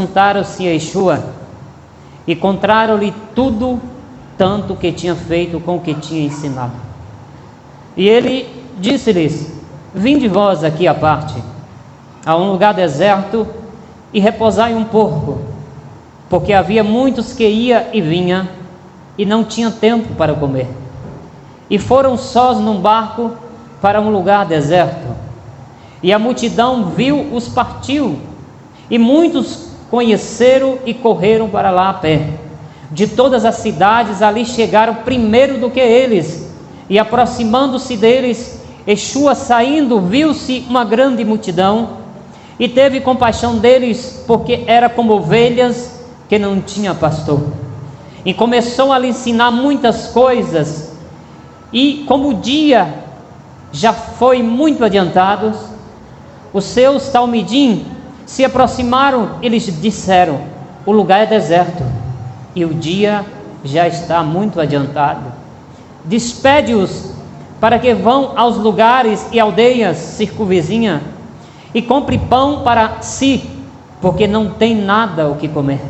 juntaram-se a Yeshua e contaram-lhe tudo, tanto que tinha feito com o que tinha ensinado. E ele disse-lhes: vinde vós aqui à parte, a um lugar deserto, e repousai um pouco, porque havia muitos que ia e vinha, e não tinha tempo para comer. E foram sós num barco para um lugar deserto, e a multidão viu-os partiu, e muitos conheceram e correram para lá a pé. De todas as cidades ali chegaram primeiro do que eles, e aproximando-se deles, Yeshua saindo, viu-se uma grande multidão, e teve compaixão deles, porque era como ovelhas que não tinha pastor. E começou a lhe ensinar muitas coisas, e como o dia já foi muito adiantado, os seus talmidim se aproximaram e lhes disseram: o lugar é deserto, e o dia já está muito adiantado. Despede-os para que vão aos lugares e aldeias circunvizinhas e compre pão para si, porque não tem nada o que comer.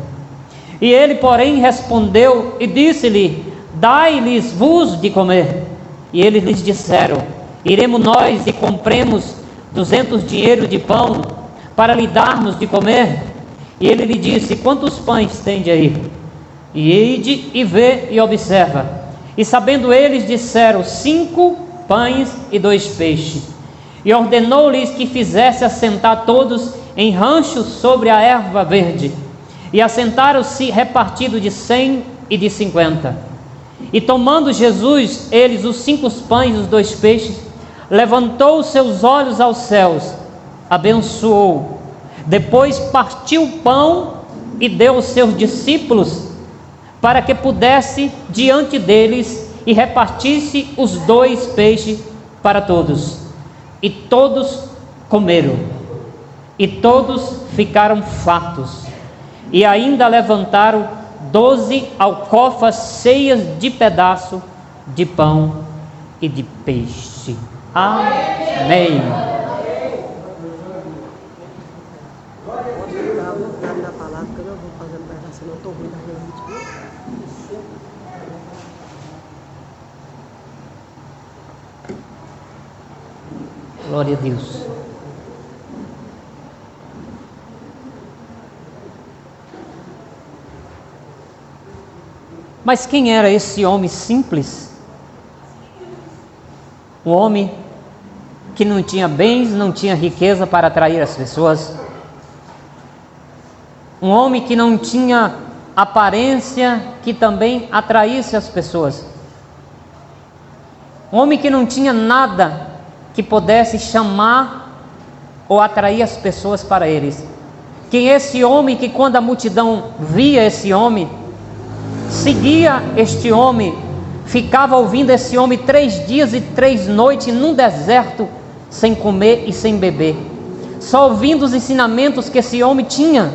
E ele, porém, respondeu e disse-lhe: dai-lhes vos de comer. E eles lhes disseram: iremos nós e compremos 200 dinheiros de pão para lhe darmos de comer. E ele lhe disse: quantos pães tende aí? E ide e vê e observa. E sabendo eles, disseram: 5 pães e 2 peixes. E ordenou-lhes que fizesse assentar todos em ranchos sobre a erva verde. E assentaram-se repartidos de 100 e de 50. E tomando Jesus, eles os 5 pães e os 2 peixes, levantou os seus olhos aos céus, abençoou, depois partiu o pão e deu aos seus discípulos, para que pudesse diante deles, e repartisse os 2 peixes para todos. E todos comeram, e todos ficaram fartos, e ainda levantaram 12 alcofas cheias de pedaço de pão e de peixe. Amém. Glória a Deus. Mas quem era esse homem simples? Um homem que não tinha bens, não tinha riqueza para atrair as pessoas. Um homem que não tinha aparência que também atraísse as pessoas. Um homem que não tinha nada que pudesse chamar ou atrair as pessoas para eles. Quem é esse homem que, quando a multidão via esse homem, seguia este homem, ficava ouvindo esse homem 3 dias e 3 noites num deserto, sem comer e sem beber, só ouvindo os ensinamentos que esse homem tinha.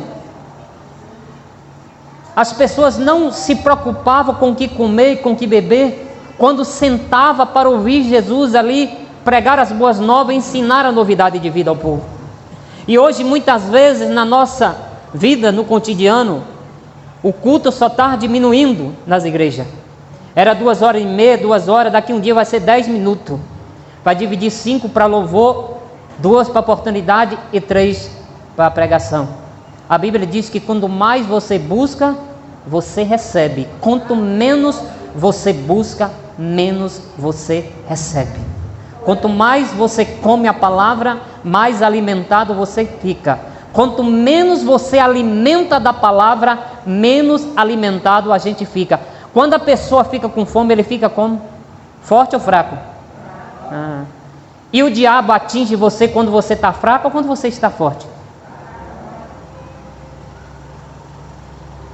As pessoas não se preocupavam com o que comer e com o que beber, quando sentava para ouvir Jesus ali pregar as boas novas, ensinar a novidade de vida ao povo. E hoje, muitas vezes, na nossa vida, no cotidiano, o culto só está diminuindo nas igrejas. Era 2h30, 2 horas, daqui um dia vai ser 10 minutos. Vai dividir 5 para louvor, 2 para oportunidade e 3 para a pregação. A Bíblia diz que quanto mais você busca, você recebe. Quanto menos você busca, menos você recebe. Quanto mais você come a palavra, mais alimentado você fica. Quanto menos você alimenta da palavra, menos alimentado a gente fica. Quando a pessoa fica com fome, ele fica como? Forte ou fraco? E o diabo atinge você quando você está fraco ou quando você está forte?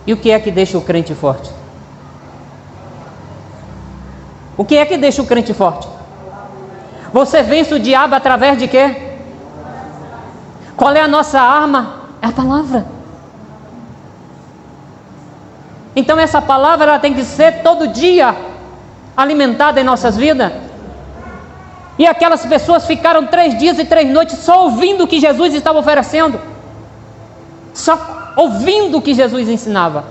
E o que é que deixa o crente forte? O que é que deixa o crente forte? Você vence o diabo através de quê? Qual é a nossa arma? É a palavra. Então essa palavra ela tem que ser todo dia alimentada em nossas vidas. E aquelas pessoas ficaram 3 dias e 3 noites só ouvindo o que Jesus estava oferecendo, só ouvindo o que Jesus ensinava.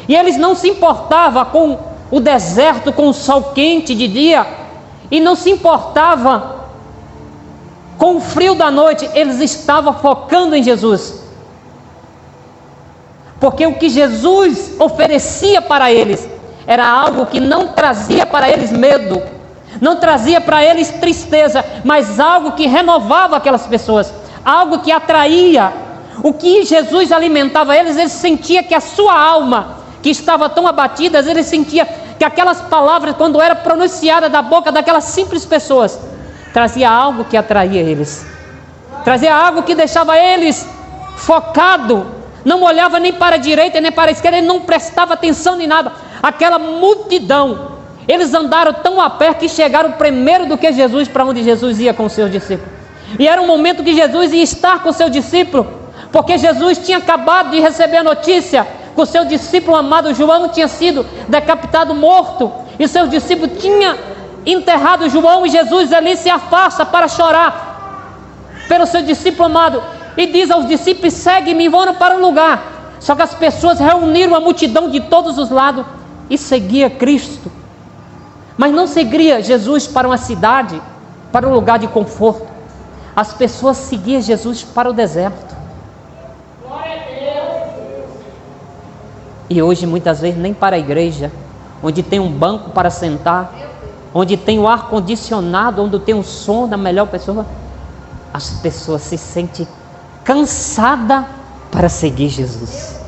E eles não se importavam com o deserto, com o sol quente de dia, e não se importavam com o frio da noite. Eles estavam focando em Jesus, porque o que Jesus oferecia para eles era algo que não trazia para eles medo, não trazia para eles tristeza, mas algo que renovava aquelas pessoas, algo que atraía. O que Jesus alimentava eles sentia que a sua alma, que estava tão abatida, eles sentia que aquelas palavras, quando eram pronunciadas da boca daquelas simples pessoas, trazia algo que atraía eles, trazia algo que deixava eles focados, não olhava nem para a direita nem para a esquerda, ele não prestava atenção em nada. Aquela multidão, eles andaram tão a pé que chegaram primeiro do que Jesus para onde Jesus ia com os seus discípulos. E era um momento que Jesus ia estar com o seu discípulo, porque Jesus tinha acabado de receber a notícia que o seu discípulo amado João tinha sido decapitado, morto, e seus discípulos tinham enterrado João, e Jesus ali se afasta para chorar pelo seu discípulo amado, e diz aos discípulos: segue-me, e vão para um lugar. Só que as pessoas reuniram a multidão de todos os lados e seguia Cristo, mas não seguia Jesus para uma cidade, para um lugar de conforto. As pessoas seguiam Jesus para o deserto. E hoje muitas vezes nem para a igreja, onde tem um banco para sentar, onde tem o ar condicionado, onde tem o som da melhor pessoa, as pessoas se sentem cansadas para seguir Jesus.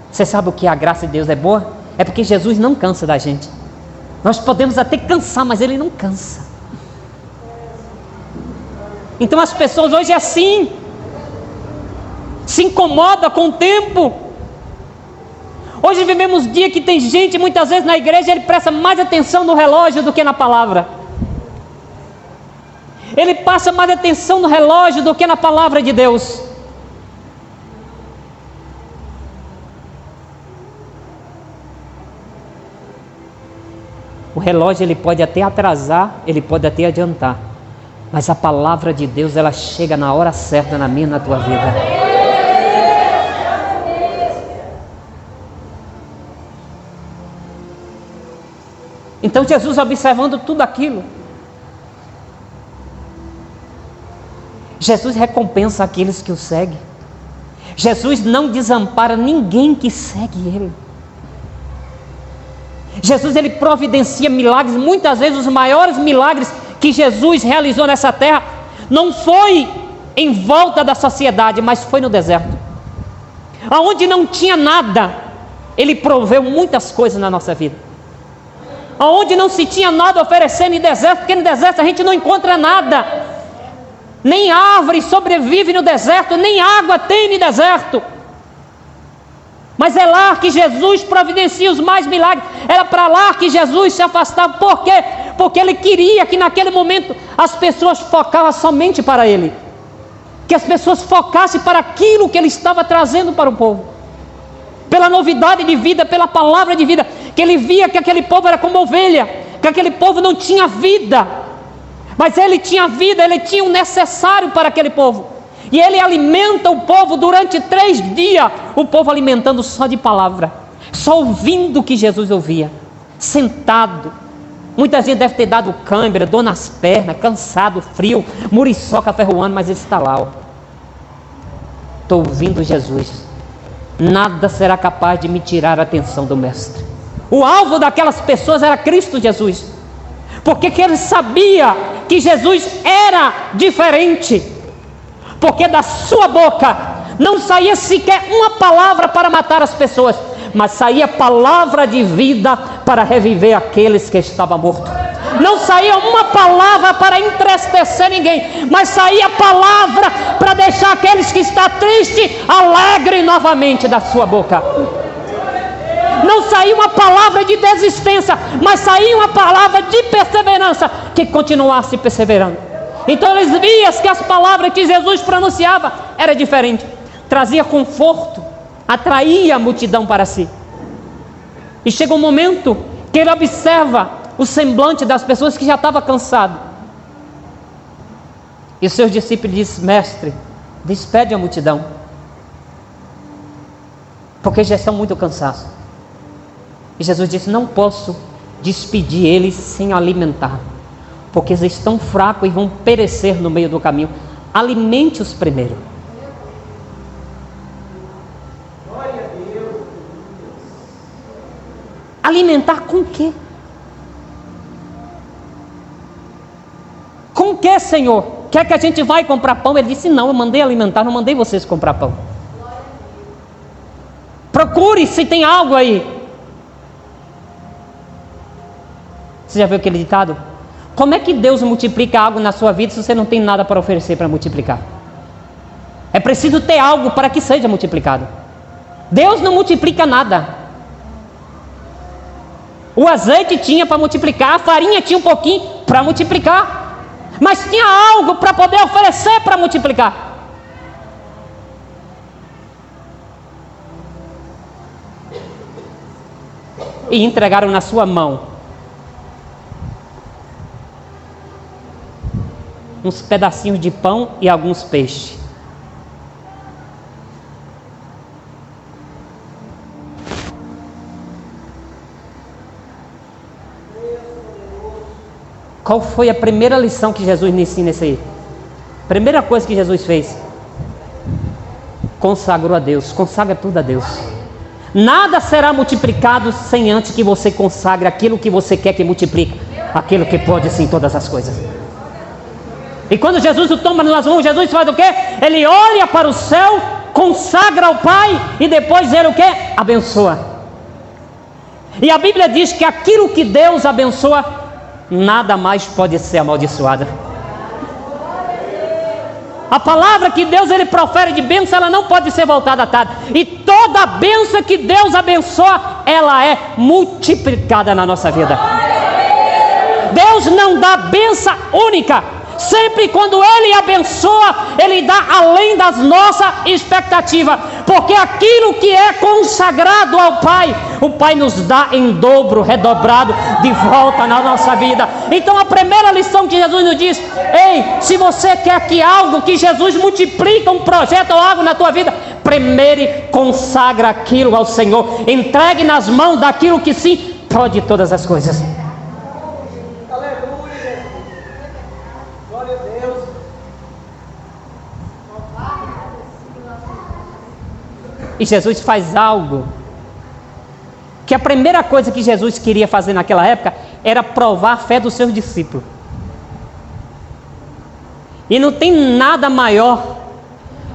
Você sabe o que a graça de Deus é boa? É porque Jesus não cansa da gente. Nós podemos até cansar, mas Ele não cansa. Então as pessoas hoje assim se incomoda com o tempo. Hoje vivemos dia que tem gente, muitas vezes na igreja, ele presta mais atenção no relógio do que na palavra. Ele passa mais atenção no relógio do que na palavra de Deus. O relógio ele pode até atrasar, ele pode até adiantar, mas a palavra de Deus, ela chega na hora certa na minha e na tua vida. Então Jesus, observando tudo aquilo, Jesus recompensa aqueles que o seguem. Jesus não desampara ninguém que segue Ele. Jesus, Ele providencia milagres. Muitas vezes os maiores milagres que Jesus realizou nessa terra não foi em volta da sociedade, mas foi no deserto, aonde não tinha nada. Ele proveu muitas coisas na nossa vida. Aonde não se tinha nada a oferecer no deserto, porque no deserto a gente não encontra nada, nem árvore sobrevive no deserto, nem água tem no deserto. Mas é lá que Jesus providencia os mais milagres. Era para lá que Jesus se afastava. Por quê? Porque Ele queria que naquele momento as pessoas focassem somente para Ele, que as pessoas focassem para aquilo que Ele estava trazendo para o povo, pela novidade de vida, pela palavra de vida, que Ele via que aquele povo era como ovelha, que aquele povo não tinha vida, mas Ele tinha vida, Ele tinha o necessário para aquele povo. E Ele alimenta o povo durante 3 dias, o povo alimentando só de palavra, só ouvindo o que Jesus ouvia, sentado. Muitas vezes deve ter dado cãibra, dor nas pernas, cansado, frio, muriçoca ferroando, mas Ele está lá, estou ouvindo Jesus. Nada será capaz de me tirar a atenção do Mestre. O alvo daquelas pessoas era Cristo Jesus, porque que ele sabia que Jesus era diferente, porque da sua boca não saía sequer uma palavra para matar as pessoas, mas saía palavra de vida para reviver aqueles que estavam mortos. Não saía uma palavra para entristecer ninguém, mas saía palavra para deixar aqueles que estão tristes alegre novamente da sua boca. Não saía uma palavra de desistência, mas saía uma palavra de perseverança, que continuasse perseverando. Então eles viam que as palavras que Jesus pronunciava era diferente, trazia conforto, atraía a multidão para si. E chega um momento que ele observa o semblante das pessoas que já estavam cansadas, e seus discípulos dizem: Mestre, Despede a multidão, porque já estão muito cansados. E Jesus disse: não posso despedir eles sem alimentar, porque eles estão fracos e vão perecer no meio do caminho. Alimente-os primeiro. Alimentar com o quê? Com o que, Senhor? Quer que a gente vai comprar pão? Ele disse: não, eu mandei alimentar, não mandei vocês comprar pão. Procure se tem algo aí. Você já viu aquele ditado? Como é que Deus multiplica algo na sua vida se você não tem nada para oferecer para multiplicar? É preciso ter algo para que seja multiplicado. Deus não multiplica nada. O azeite tinha para multiplicar, a farinha tinha um pouquinho para multiplicar, mas tinha algo para poder oferecer para multiplicar. E entregaram na sua mão uns pedacinhos de pão e alguns peixes. Qual foi a primeira lição que Jesus nos ensina isso aí? Primeira coisa que Jesus fez: consagrou a Deus. Consagra tudo a Deus. Nada será multiplicado sem antes que você consagre aquilo que você quer que multiplique, aquilo que pode sim todas as coisas. E quando Jesus o toma nas mãos, Jesus faz o quê? Ele olha para o céu, consagra ao Pai e depois ele o quê? Abençoa. E a Bíblia diz que aquilo que Deus abençoa, nada mais pode ser amaldiçoado. A palavra que Deus ele profere de bênção, ela não pode ser voltada atrás. E toda bênção que Deus abençoa, ela é multiplicada na nossa vida. Deus não dá bênção única. Sempre quando Ele abençoa, Ele dá além das nossas expectativas, porque aquilo que é consagrado ao Pai, o Pai nos dá em dobro, redobrado, de volta na nossa vida. Então a primeira lição que Jesus nos diz: ei, se você quer que algo, que Jesus multiplica um projeto ou algo na tua vida, primeiro consagra aquilo ao Senhor, entregue nas mãos daquilo que sim pode todas as coisas. E Jesus faz algo que a primeira coisa que Jesus queria fazer naquela época era provar a fé dos seus discípulos. E não tem nada maior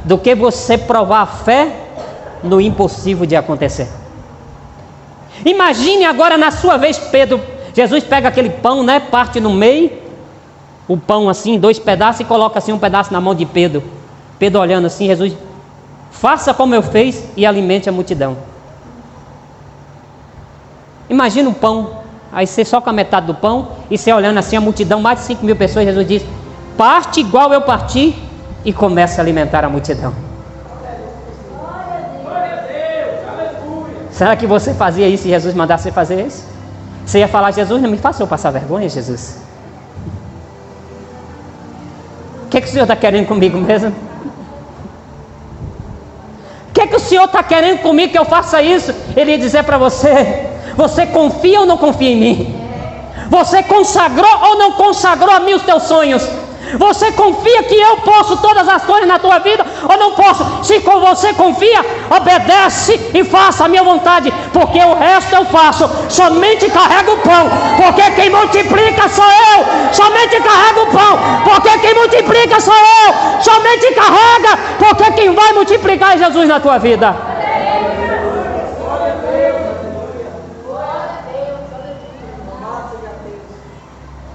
do que você provar a fé no impossível de acontecer. Imagine agora na sua vez Pedro. Jesus pega aquele pão, né, parte no meio, o pão assim em 2 pedaços, e coloca assim um pedaço na mão de Pedro. Pedro olhando assim, Jesus: faça como eu fiz e alimente a multidão. Imagina um pão, aí você só com a metade do pão, e você olhando assim a multidão, mais de 5.000 pessoas. Jesus diz: parte igual eu parti e comece a alimentar a multidão. Será que você fazia isso se Jesus mandasse você fazer isso? Você ia falar: Jesus, não me faça eu passar vergonha, Jesus. O que o Senhor está querendo comigo mesmo? O que o Senhor está querendo comigo que eu faça isso? Ele ia dizer para você: você confia ou não confia em mim? Você consagrou ou não consagrou a mim os teus sonhos? Você confia que eu posso todas as coisas na tua vida ou não posso? Se com você confia, obedece e faça a minha vontade, porque o resto eu faço. Somente carrega o pão, porque quem multiplica sou eu. Somente carrega o pão, porque quem multiplica sou eu. Somente carrega, porque quem vai multiplicar é Jesus na tua vida.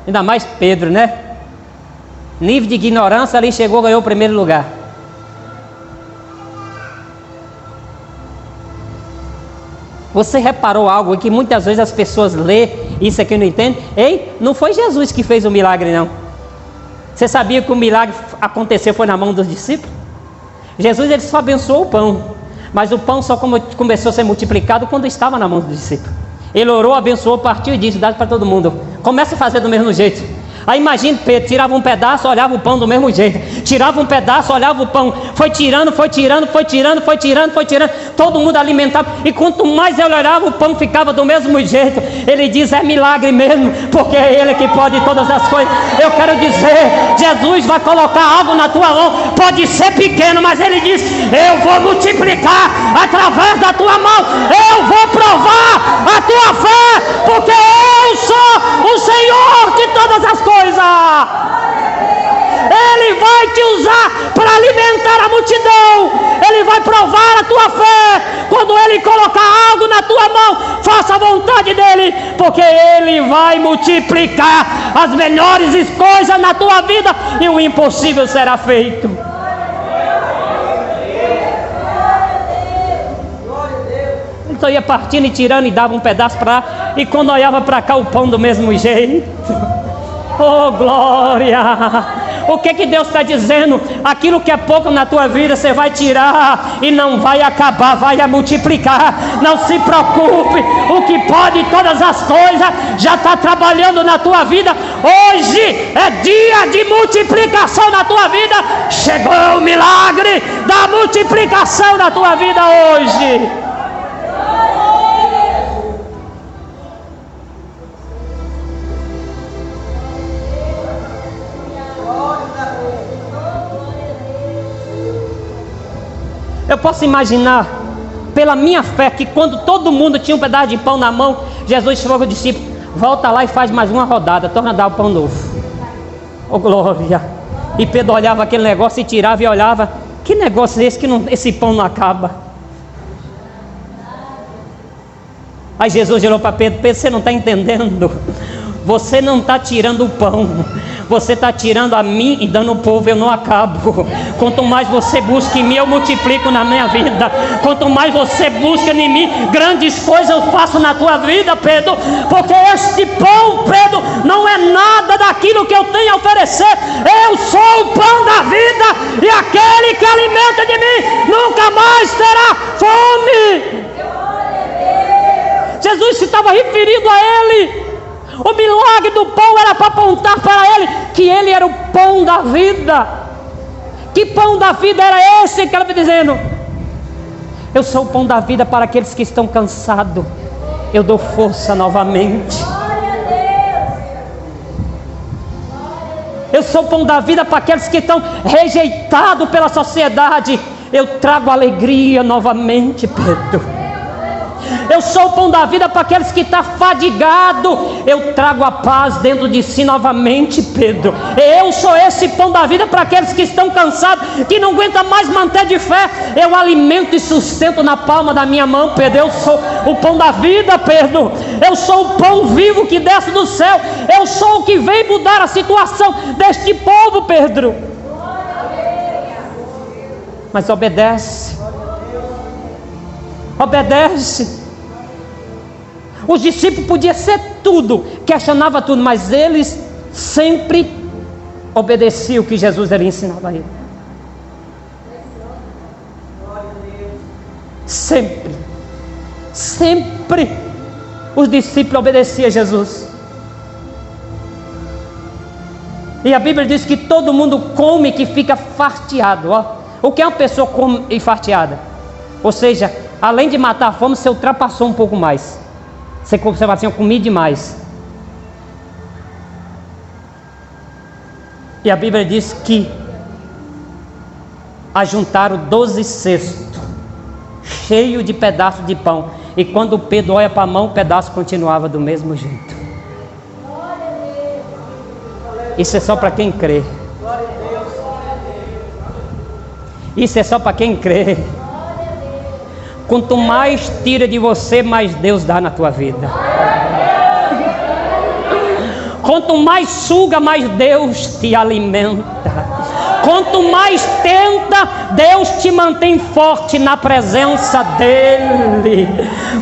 Ainda mais Pedro, né? Nível de ignorância ali, chegou, ganhou o primeiro lugar. Você reparou algo que muitas vezes as pessoas lê isso aqui e não entendem? Ei, não foi Jesus que fez o milagre, não. Você sabia que o milagre aconteceu foi na mão dos discípulos? Jesus ele só abençoou o pão, mas o pão só começou a ser multiplicado quando estava na mão dos discípulos. Ele orou, abençoou, partiu e disse: dá para todo mundo. Começa a fazer do mesmo jeito. Aí imagine Pedro, tirava um pedaço, olhava o pão do mesmo jeito. Tirava um pedaço, olhava o pão. Foi tirando. Todo mundo alimentava. E quanto mais ele olhava, o pão ficava do mesmo jeito. Ele diz, é milagre mesmo, porque é Ele que pode todas as coisas. Eu quero dizer, Jesus vai colocar algo na tua mão. Pode ser pequeno, mas Ele diz, eu vou multiplicar através da tua mão. Eu vou provar a tua fé, porque eu sou o Senhor de todas as coisas. Ele vai te usar para alimentar a multidão. Ele vai provar a tua fé. Quando Ele colocar algo na tua mão, faça a vontade dEle, porque Ele vai multiplicar as melhores coisas na tua vida e o impossível será feito. Então ia partindo e tirando e dava um pedaço para lá, e quando olhava para cá, o pão do mesmo jeito. Oh, glória! O que Deus está dizendo? Aquilo que é pouco na tua vida, você vai tirar e não vai acabar, vai multiplicar. Não se preocupe, o que pode todas as coisas já está trabalhando na tua vida. Hoje é dia de multiplicação na tua vida. Chegou o milagre da multiplicação na tua vida hoje. Eu posso imaginar, pela minha fé, que quando todo mundo tinha um pedaço de pão na mão, Jesus falou com o discípulo, volta lá e faz mais uma rodada, torna a dar o pão novo. Oh, glória! E Pedro olhava aquele negócio e tirava e olhava, que negócio é esse que esse pão não acaba? Aí Jesus olhou para Pedro, Pedro, você não está entendendo, você não está tirando o pão, você está tirando a mim e dando o povo, eu não acabo. Quanto mais você busca em mim, eu multiplico na minha vida. Quanto mais você busca em mim, grandes coisas eu faço na tua vida, Pedro. Porque este pão, Pedro, não é nada daquilo que eu tenho a oferecer. Eu sou o pão da vida, e aquele que alimenta de mim nunca mais terá fome. Jesus se estava referindo a ele. O milagre do pão era para apontar para ele que ele era o pão da vida. Que pão da vida era esse que ele estava dizendo? Eu sou o pão da vida para aqueles que estão cansados. Eu dou força novamente. Eu sou o pão da vida para aqueles que estão rejeitados pela sociedade. Eu trago alegria novamente, Pedro. Eu sou o pão da vida para aqueles que estão fadigados. Eu trago a paz dentro de si novamente, Pedro. Eu sou esse pão da vida para aqueles que estão cansados, que não aguentam mais manter de fé. Eu alimento e sustento na palma da minha mão, Pedro. Eu sou o pão da vida, Pedro. Eu sou o pão vivo que desce do céu. Eu sou o que vem mudar a situação deste povo, Pedro. Mas obedece. Obedece. Os discípulos podiam ser tudo, questionava tudo, mas eles sempre obedeciam o que Jesus era ensinado a eles. Sempre os discípulos obedeciam a Jesus. E a Bíblia diz que todo mundo come que fica farteado. Ó. O que é uma pessoa come e farteada? Ou seja, além de matar a fome, você ultrapassou um pouco mais. Você vai assim, eu comi demais. E a Bíblia diz que ajuntaram 12 cestos cheio de pedaços de pão. E quando Pedro olha para a mão, o pedaço continuava do mesmo jeito. Isso é só para quem crê. Isso é só para quem crê. Quanto mais tira de você, mais Deus dá na tua vida. Quanto mais suga, mais Deus te alimenta. Quanto mais tenta, Deus te mantém forte na presença dEle.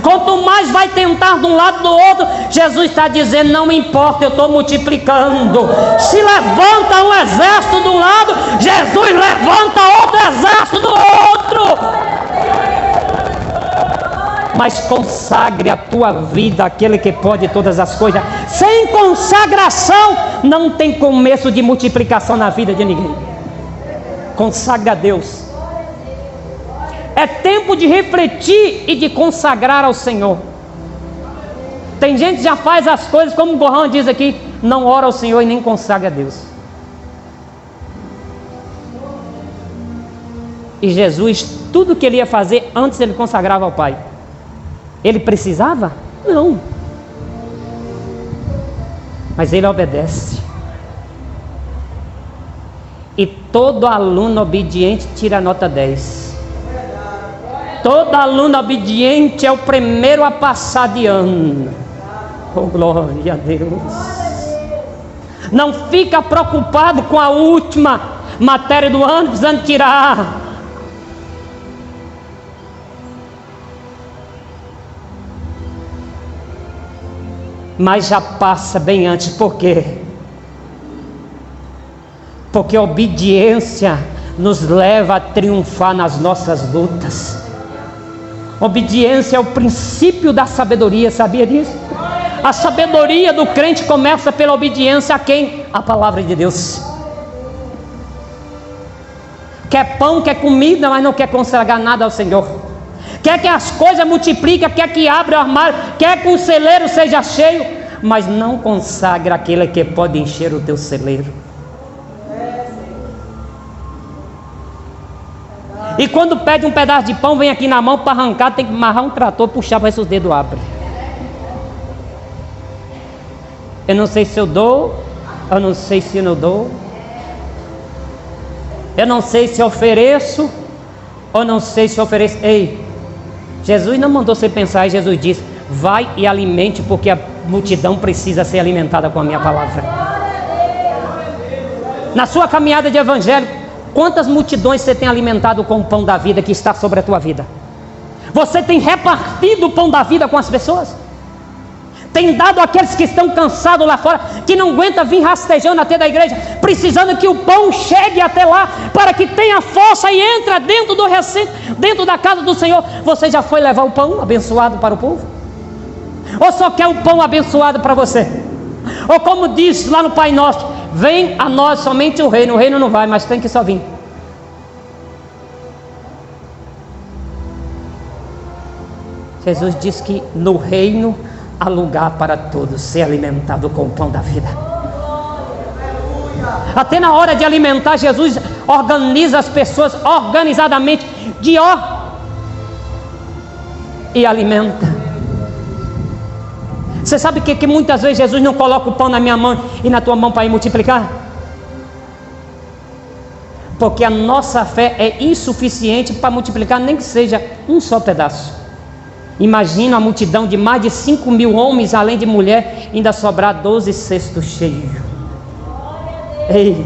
Quanto mais vai tentar de um lado do outro, Jesus está dizendo, não importa, eu estou multiplicando. Se levanta um exército de um lado, Jesus levanta outro exército do outro. mas consagre a tua vida àquele que pode todas as coisas. Sem consagração não tem começo de multiplicação na vida de ninguém. Consagre a Deus. É tempo de refletir e de consagrar ao Senhor. Tem gente que já faz as coisas como o Gohan diz aqui, não ora ao Senhor e nem consagra a Deus. E Jesus, tudo que ele ia fazer, antes ele consagrava ao Pai. Ele precisava? Não. Mas ele obedece. E todo aluno obediente tira a nota 10. Todo aluno obediente é o primeiro a passar de ano. Oh, glória a Deus. Não fica preocupado com a última matéria do ano, precisando tirar. Mas já passa bem antes. Por quê? Porque a obediência nos leva a triunfar nas nossas lutas. Obediência é o princípio da sabedoria, sabia disso? A sabedoria do crente começa pela obediência a quem? A palavra de Deus. Quer pão, quer comida, mas não quer consagrar nada ao Senhor. Quer que as coisas multipliquem, quer que abra o armário, quer que o celeiro seja cheio, mas não consagra aquele que pode encher o teu celeiro. E quando pede um pedaço de pão, vem aqui na mão para arrancar, tem que amarrar um trator, puxar para ver se os dedos abrem. Eu não sei se eu dou, eu não sei se não dou, eu não sei se ofereço, ou não sei se ofereço. Ei, Jesus não mandou você pensar, Jesus disse, vai e alimente, porque a multidão precisa ser alimentada com a minha palavra. Na sua caminhada de evangelho, quantas multidões você tem alimentado com o pão da vida que está sobre a tua vida? Você tem repartido o pão da vida com as pessoas? Tem dado àqueles que estão cansados lá fora, que não aguentam vir rastejando até da igreja, precisando que o pão chegue até lá, para que tenha força e entre dentro do recinto, dentro da casa do Senhor. Você já foi levar o pão abençoado para o povo? Ou só quer o pão abençoado para você? Ou como diz lá no Pai Nosso, vem a nós somente o reino não vai, mas tem que só vir. Jesus diz que no reino há lugar para todos ser alimentado com o pão da vida. Até na hora de alimentar, Jesus organiza as pessoas organizadamente e alimenta. Você sabe que muitas vezes Jesus não coloca o pão na minha mão e na tua mão para ir multiplicar? Porque a nossa fé é insuficiente para multiplicar nem que seja um só pedaço. Imagina a multidão de mais de 5.000 homens, além de mulher, ainda sobrar 12 cestos cheios. Ei,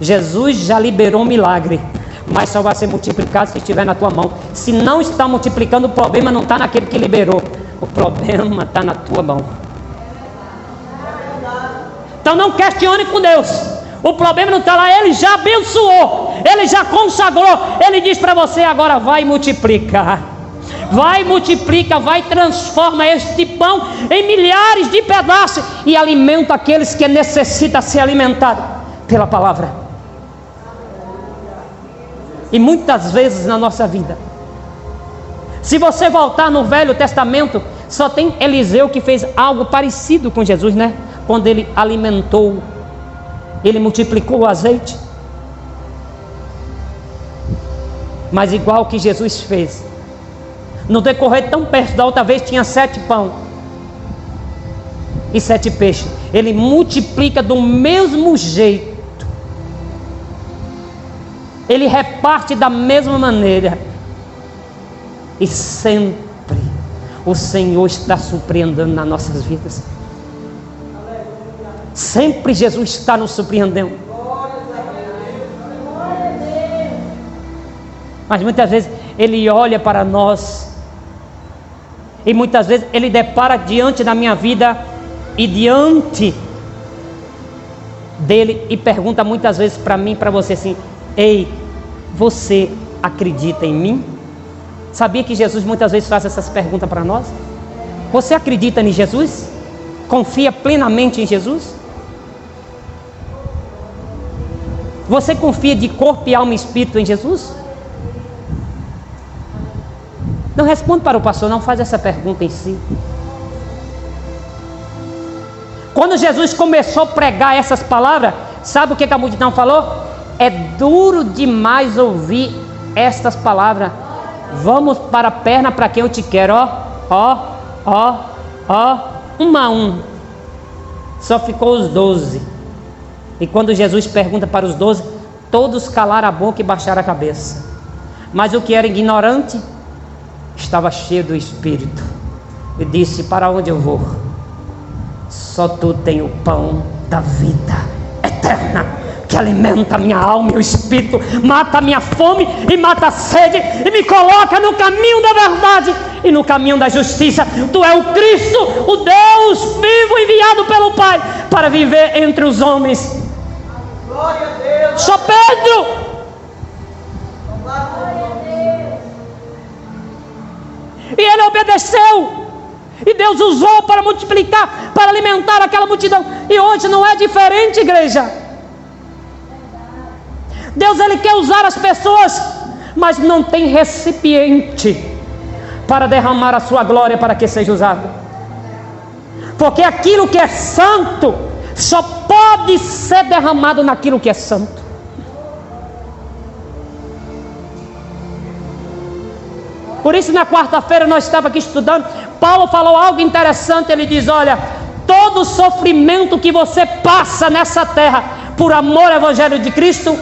Jesus já liberou um milagre, mas só vai ser multiplicado se estiver na tua mão. Se não está multiplicando, o problema não está naquele que liberou, o problema está na tua mão. Então não questione com Deus. O problema não está lá, Ele já abençoou, Ele já consagrou. Ele diz para você, agora vai multiplicar. Vai, multiplica, vai, transforma este pão em milhares de pedaços e alimenta aqueles que necessitam ser alimentados pela palavra. E muitas vezes na nossa vida, se você voltar no Velho Testamento, só tem Eliseu que fez algo parecido com Jesus, né? Quando ele alimentou, ele multiplicou o azeite. Mas igual que Jesus fez, no decorrer tão perto da outra vez, tinha 7 pão e 7 peixes. Ele multiplica do mesmo jeito. Ele reparte da mesma maneira. E sempre o Senhor está surpreendendo nas nossas vidas. Sempre Jesus está nos surpreendendo. Mas muitas vezes Ele olha para nós e muitas vezes Ele depara diante da minha vida e diante dele e pergunta muitas vezes para mim, para você assim: ei, você acredita em mim? Sabia que Jesus muitas vezes faz essas perguntas para nós? Você acredita em Jesus? Confia plenamente em Jesus? Você confia de corpo e alma e espírito em Jesus? Não responde para o pastor, não faz essa pergunta em si. Quando Jesus começou a pregar essas palavras, sabe o que a multidão falou? É duro demais ouvir estas palavras. Vamos para a perna para quem eu te quero, um a um. Só ficou os 12. E quando Jesus pergunta para os 12, todos calaram a boca e baixaram a cabeça. Mas o que era ignorante estava cheio do Espírito e disse: para onde eu vou? Só tu tem o pão da vida eterna, que alimenta a minha alma e o espírito, mata a minha fome e mata a sede, e me coloca no caminho da verdade e no caminho da justiça. Tu é o Cristo, o Deus vivo, enviado pelo Pai para viver entre os homens. Glória a Deus. Sou Pedro. E ele obedeceu. E Deus usou para multiplicar, para alimentar aquela multidão. E hoje não é diferente, igreja. Deus, Ele quer usar as pessoas, mas não tem recipiente para derramar a sua glória para que seja usado. Porque aquilo que é santo só pode ser derramado naquilo que é santo. Por isso, na quarta-feira nós estávamos aqui estudando, Paulo falou algo interessante. Ele diz: olha, todo sofrimento que você passa nessa terra por amor ao Evangelho de Cristo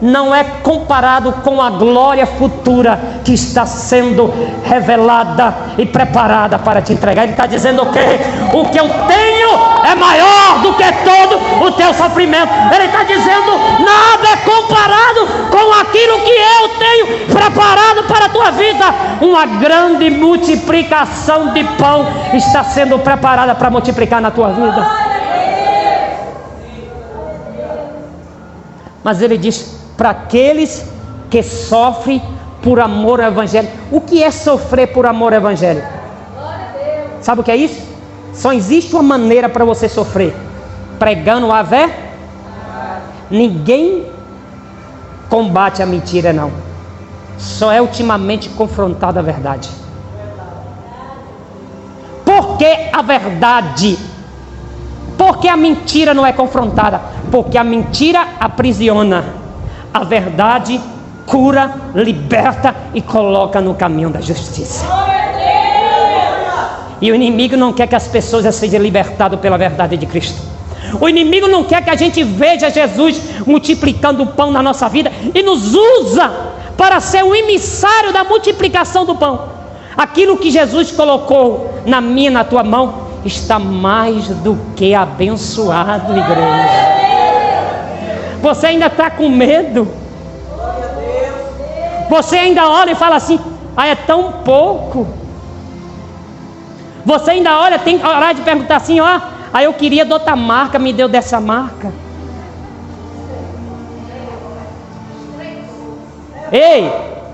não é comparado com a glória futura que está sendo revelada e preparada para te entregar. Ele está dizendo o quê? O que eu tenho é maior do que todo o teu sofrimento. Ele está dizendo: nada é comparado com aquilo que eu tenho preparado para a tua vida. Uma grande multiplicação de pão está sendo preparada para multiplicar na tua vida. Mas ele diz: para aqueles que sofrem por amor ao Evangelho. O que é sofrer por amor ao Evangelho? Sabe o que é isso? Só existe uma maneira para você sofrer: pregando a verdade. Ninguém combate a mentira, não. Só é ultimamente confrontado a verdade. Por que a verdade? Por que a mentira não é confrontada? Porque a mentira aprisiona. A verdade cura, liberta e coloca no caminho da justiça. E o inimigo não quer que as pessoas sejam libertadas pela verdade de Cristo. O inimigo não quer que a gente veja Jesus multiplicando o pão na nossa vida e nos usa para ser o emissário da multiplicação do pão. Aquilo que Jesus colocou na minha e na tua mão está mais do que abençoado, igreja. Você ainda está com medo? Você ainda olha e fala assim: ah, é tão pouco. Você ainda olha, tem que orar de perguntar assim: ó, eu queria de outra marca, me deu dessa marca. Ei,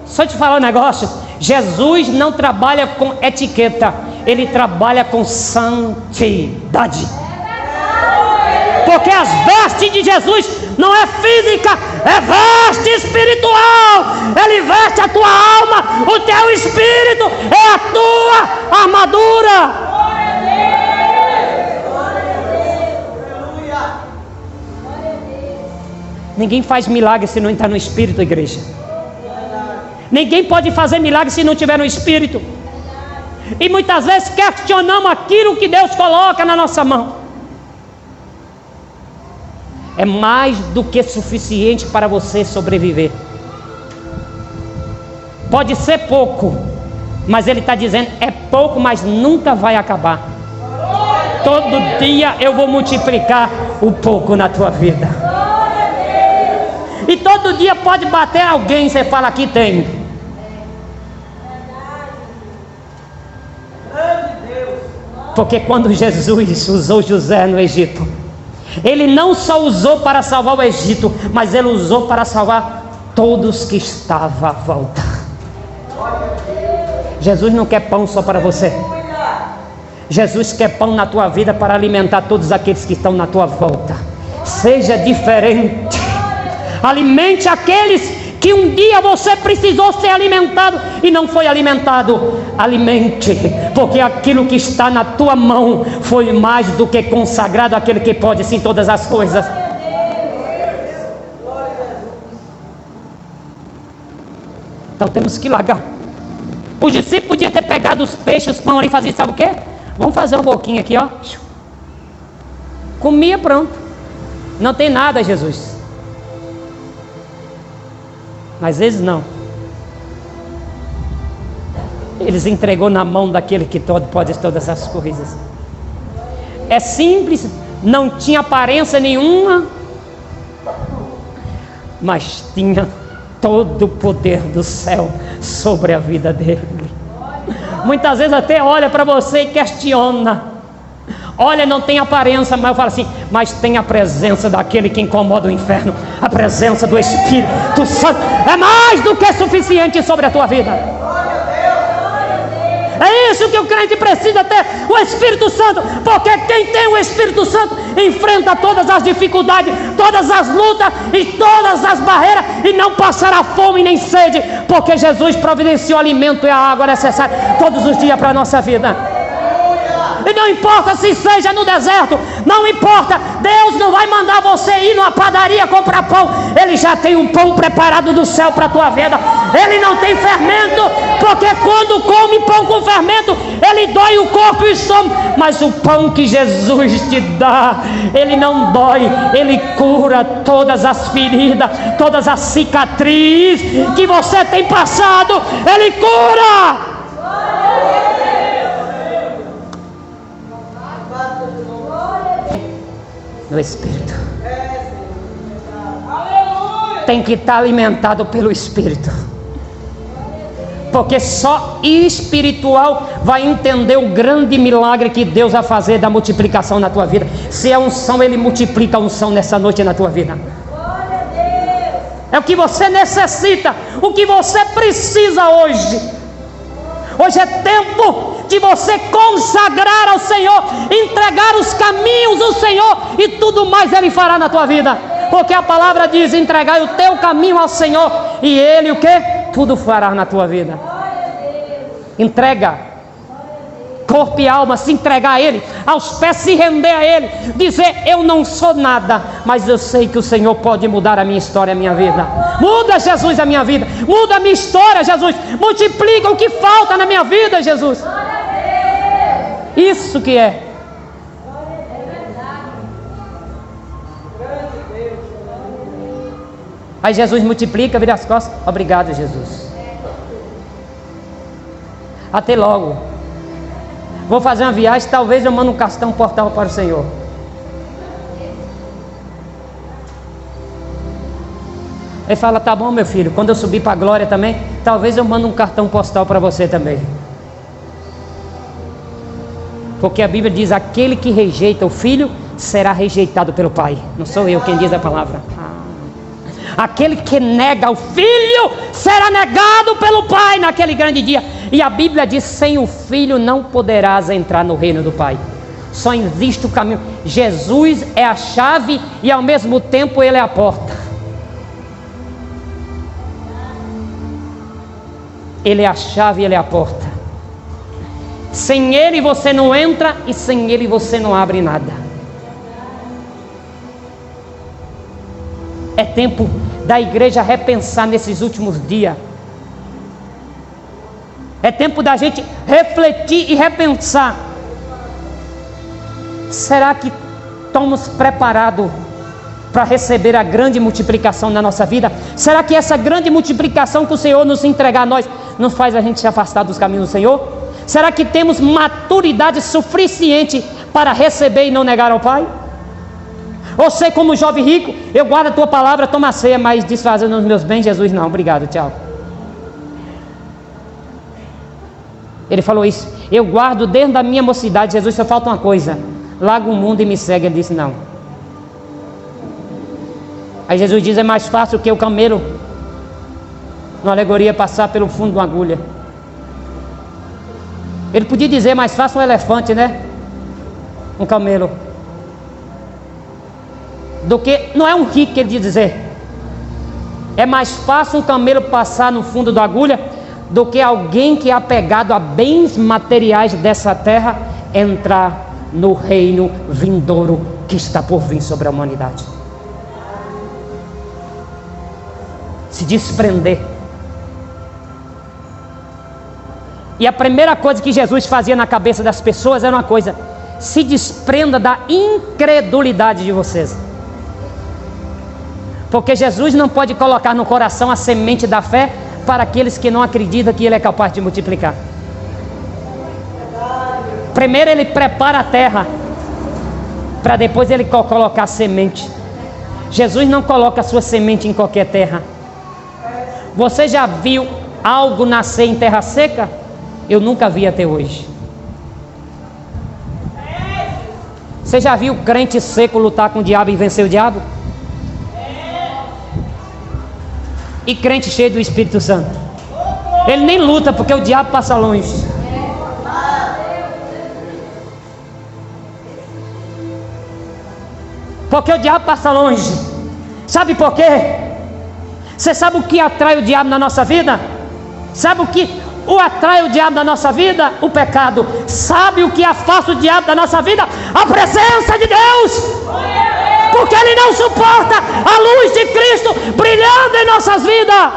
só te falar um negócio: Jesus não trabalha com etiqueta, Ele trabalha com santidade. Porque as vestes de Jesus não é física, é veste espiritual. Ele veste a tua alma, o teu espírito, é a tua armadura. Ninguém faz milagre se não entrar no espírito, igreja. Ninguém pode fazer milagre se não tiver no espírito. E muitas vezes questionamos aquilo que Deus coloca na nossa mão. É mais do que suficiente para você sobreviver. Pode ser pouco, mas Ele está dizendo: é pouco, mas nunca vai acabar. Todo dia eu vou multiplicar o pouco na tua vida. E todo dia pode bater alguém, você fala: aqui tem. Porque quando Jesus usou José no Egito, Ele não só usou para salvar o Egito, mas Ele usou para salvar todos que estavam à volta. Jesus não quer pão só para você. Jesus quer pão na tua vida para alimentar todos aqueles que estão na tua volta. Seja diferente. Alimente aqueles que um dia você precisou ser alimentado e não foi alimentado. Alimente, porque aquilo que está na tua mão foi mais do que consagrado àquele que pode sim todas as coisas. Então temos que largar. Os discípulos podiam ter pegado os peixes, os pão ali e fazer, sabe o que? Vamos fazer um boquinho aqui, ó. Comia, pronto. Não tem nada, Jesus. Mas eles não. Eles entregou na mão daquele que pode todas as coisas. É simples, não tinha aparência nenhuma, mas tinha todo o poder do céu sobre a vida dele. Muitas vezes até olha para você e questiona. Olha, não tem aparência, mas eu falo assim, mas tem a presença daquele que incomoda o inferno. A presença do Espírito Santo é mais do que suficiente sobre a tua vida. É isso que o crente precisa ter, o Espírito Santo, porque quem tem o Espírito Santo enfrenta todas as dificuldades, todas as lutas e todas as barreiras, e não passará fome nem sede, porque Jesus providenciou o alimento e a água necessária todos os dias para a nossa vida. E não importa se seja no deserto, não importa, Deus não vai mandar você ir numa padaria comprar pão. Ele já tem um pão preparado do céu para a tua vida. Ele não tem fermento, porque quando come pão com fermento, ele dói o corpo e o estômago. Mas o pão que Jesus te dá, ele não dói, ele cura todas as feridas, todas as cicatrizes que você tem passado, ele cura. No Espírito. Tem que estar alimentado pelo Espírito, porque só espiritual vai entender o grande milagre que Deus vai fazer da multiplicação na tua vida. Se é unção, Ele multiplica a unção nessa noite na tua vida. É o que você necessita, o que você precisa hoje. Hoje é tempo de você consagrar ao Senhor, entregar os caminhos do Senhor, e tudo mais Ele fará na tua vida, porque a palavra diz: entregai o teu caminho ao Senhor, e Ele o que? Tudo fará na tua vida. Entrega, corpo e alma, se entregar a Ele, aos pés se render a Ele, dizer: eu não sou nada, mas eu sei que o Senhor pode mudar a minha história, a minha vida. Muda, Jesus, a minha vida, muda a minha história, Jesus, multiplica o que falta na minha vida, Jesus. Isso que é. Aí Jesus multiplica, vira as costas: obrigado, Jesus, até logo. Vou fazer uma viagem, talvez eu mando um cartão postal para o Senhor. Ele fala: tá bom, meu filho, quando eu subir para a glória também, talvez eu mando um cartão postal para você também. Porque a Bíblia diz: aquele que rejeita o filho será rejeitado pelo pai. Não sou eu quem diz a palavra. Aquele que nega o filho será negado pelo pai naquele grande dia. E a Bíblia diz: sem o filho não poderás entrar no reino do pai. Só existe o caminho. Jesus é a chave e ao mesmo tempo Ele é a porta. Ele é a chave e Ele é a porta. Sem Ele você não entra, e sem Ele você não abre nada. É tempo da igreja repensar nesses últimos dias. É tempo da gente refletir e repensar. Será que estamos preparados para receber a grande multiplicação na nossa vida? Será que essa grande multiplicação que o Senhor nos entregar a nós não faz a gente se afastar dos caminhos do Senhor? Será que temos maturidade suficiente para receber e não negar ao Pai? Ou sei, como o jovem rico: eu guardo a tua palavra, toma a ceia, mas desfazendo os meus bens, Jesus, não, obrigado, tchau. Ele falou isso: eu guardo desde a minha mocidade, Jesus, só falta uma coisa: larga o mundo e me segue. Ele disse: não. Aí Jesus diz: é mais fácil que o camelo, na alegoria, passar pelo fundo de uma agulha. Ele podia dizer mais fácil um elefante, né? Um camelo. Do que, não é um rico que ele diz dizer. É mais fácil um camelo passar no fundo da agulha do que alguém que é apegado a bens materiais dessa terra entrar no reino vindouro que está por vir sobre a humanidade. Se desprender. E a primeira coisa que Jesus fazia na cabeça das pessoas era uma coisa: se desprenda da incredulidade de vocês. Porque Jesus não pode colocar no coração a semente da fé para aqueles que não acreditam que Ele é capaz de multiplicar. Primeiro Ele prepara a terra, para depois Ele colocar a semente. Jesus não coloca a sua semente em qualquer terra. Você já viu algo nascer em terra seca? Eu nunca vi até hoje. Você já viu crente seco lutar com o diabo e vencer o diabo? E crente cheio do Espírito Santo, ele nem luta porque o diabo passa longe. Porque o diabo passa longe. Sabe por quê? Você sabe o que atrai o diabo na nossa vida? Sabe o que atrai o diabo na nossa vida? O pecado. Sabe o que afasta o diabo da nossa vida? A presença de Deus. Porque Ele não suporta a luz de Cristo brilhando em nossas vidas.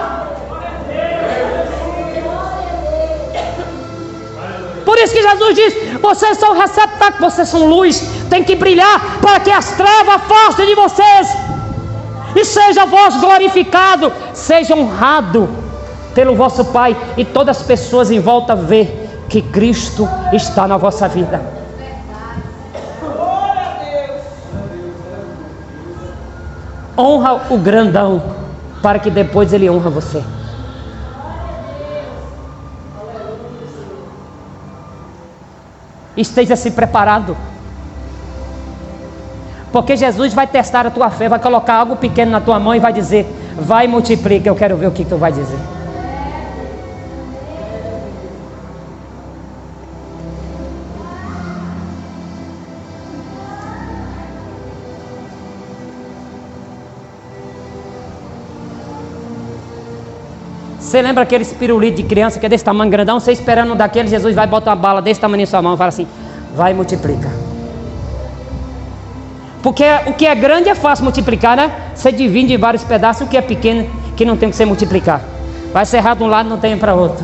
Por isso que Jesus diz: vocês são receptáculos, vocês são luz, tem que brilhar para que as trevas afastem de vocês. E seja vós glorificado, seja honrado pelo vosso Pai, e todas as pessoas em volta ver que Cristo está na vossa vida. Honra o grandão, para que depois ele honra você. Esteja-se preparado, porque Jesus vai testar a tua fé, vai colocar algo pequeno na tua mão e vai dizer: vai, multiplica. Eu quero ver o que tu vai dizer. Você lembra aqueles pirulitos de criança que é desse tamanho grandão? Você esperando daquele, Jesus vai botar uma bala desse tamanho em sua mão e fala assim: vai, multiplica. Porque o que é grande é fácil multiplicar, né? Você divide em vários pedaços. O que é pequeno, que não tem que ser multiplicar, vai serrar de um lado, não tem para outro.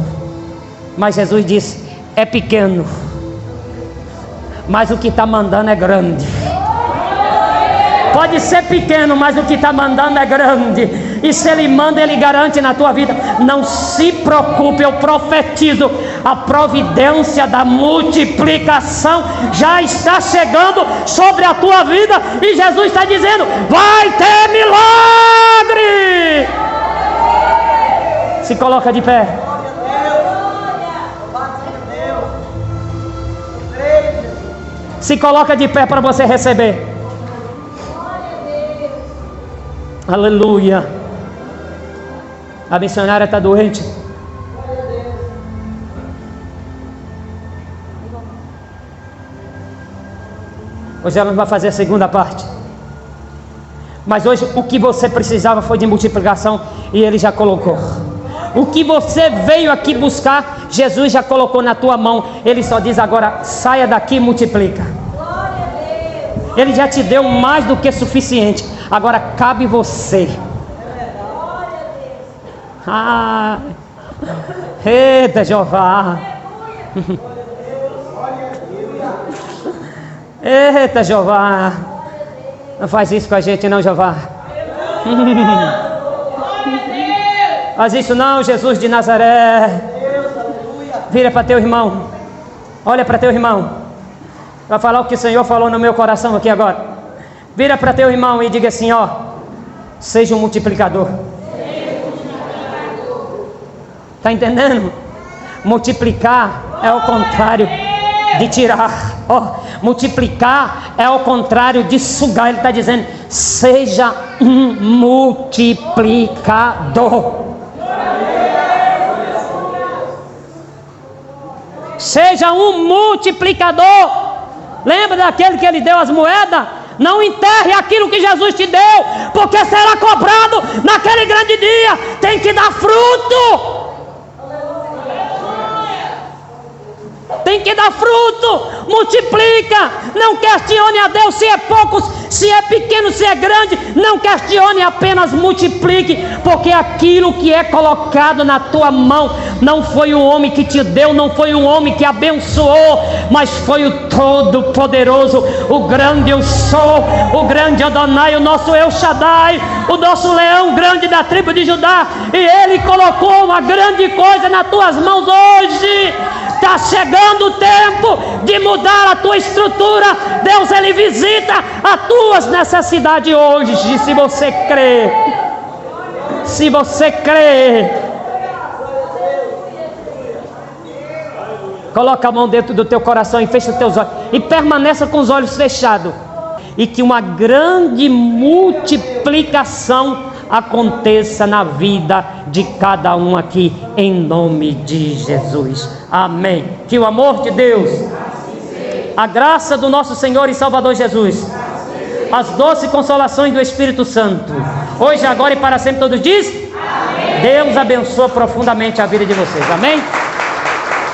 Mas Jesus disse: é pequeno, mas o que está mandando é grande. Pode ser pequeno, mas o que está mandando é grande. E se Ele manda, Ele garante na tua vida. Não se preocupe, eu profetizo: a providência da multiplicação já está chegando sobre a tua vida. E Jesus está dizendo: vai ter milagre. Se coloca de pé. Se coloca de pé para você receber. Aleluia. A missionária está doente. Hoje ela não vai fazer a segunda parte. Mas hoje o que você precisava foi de multiplicação, e Ele já colocou. O que você veio aqui buscar, Jesus já colocou na tua mão. Ele só diz agora: saia daqui e multiplica. Ele já te deu mais do que suficiente. Agora cabe você. Ah, eita, Jeová. Eita, Jeová. Não faz isso com a gente não, Jeová. Faz isso não, Jesus de Nazaré. Vira para teu irmão. Olha para teu irmão. Vai falar o que o Senhor falou no meu coração aqui agora. Vira para teu irmão e diga assim: ó, seja um multiplicador. Está entendendo? Multiplicar é o contrário de tirar. Ó, multiplicar é o contrário de sugar. Ele está dizendo: seja um multiplicador. Seja um multiplicador. Lembra daquele que ele deu as moedas? Não enterre aquilo que Jesus te deu, porque será cobrado naquele grande dia. Tem que dar fruto. Tem que dar fruto, multiplica. Não questione a Deus se é pouco, se é pequeno, se é grande. Não questione, apenas multiplique. Porque aquilo que é colocado na tua mão não foi o homem que te deu, não foi um homem que abençoou, mas foi o Todo-Poderoso, o grande Eu Sou, o grande Adonai, o nosso El Shaddai, o nosso leão grande da tribo de Judá. E Ele colocou uma grande coisa nas tuas mãos hoje. Está chegando o tempo de mudar a tua estrutura. Deus, Ele visita as tuas necessidades hoje, se você crê. Se você crê. Coloca a mão dentro do teu coração e fecha os teus olhos. E permaneça com os olhos fechados. E que uma grande multiplicação aconteça na vida de cada um aqui, em nome de Jesus. Amém. Que o amor de Deus, a graça do nosso Senhor e Salvador Jesus, as doces consolações do Espírito Santo, hoje, agora e para sempre todos diz. Amém. Deus abençoe profundamente a vida de vocês. Amém.